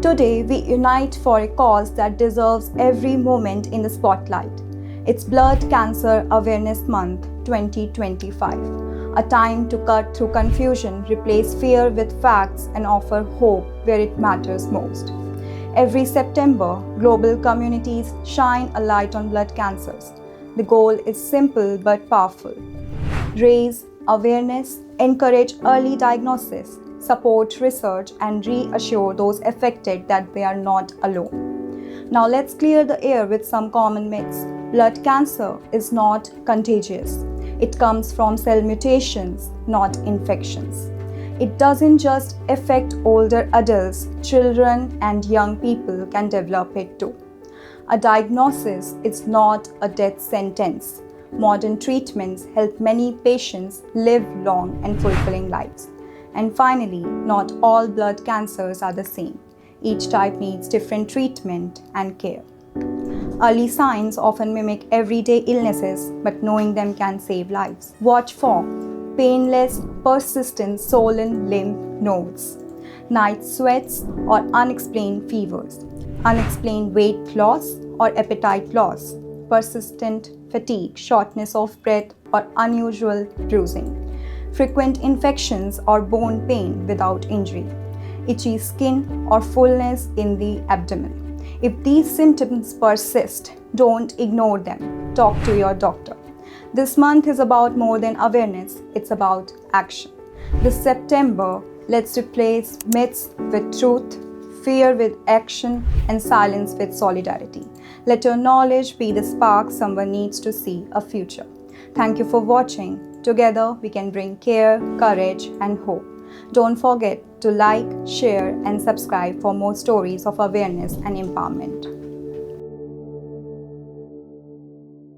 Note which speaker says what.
Speaker 1: Today, we unite for a cause that deserves every moment in the spotlight. It's Blood Cancer Awareness Month 2025, a time to cut through confusion, replace fear with facts, and offer hope where it matters most. Every September, global communities shine a light on blood cancers. The goal is simple but powerful. Raise awareness, encourage early diagnosis, support research, and reassure those affected that they are not alone. Now let's clear the air with some common myths. Blood cancer is not contagious. It comes from cell mutations, not infections. It doesn't just affect older adults, children and young people can develop it too. A diagnosis is not a death sentence. Modern treatments help many patients live long and fulfilling lives. And finally, not all blood cancers are the same. Each type needs different treatment and care. Early signs often mimic everyday illnesses, but knowing them can save lives. Watch for painless, persistent swollen lymph nodes, night sweats or unexplained fevers, unexplained weight loss or appetite loss, persistent fatigue, shortness of breath or unusual bruising, frequent infections or bone pain without injury, itchy skin or fullness in the abdomen. If these symptoms persist, don't ignore them. Talk to your doctor. This month is about more than awareness, it's about action. This September, let's replace myths with truth, fear with action, and silence with solidarity. Let your knowledge be the spark someone needs to see a future. Thank you for watching. Together, we can bring care, courage, and hope. Don't forget to like, share, and subscribe for more stories of awareness and empowerment.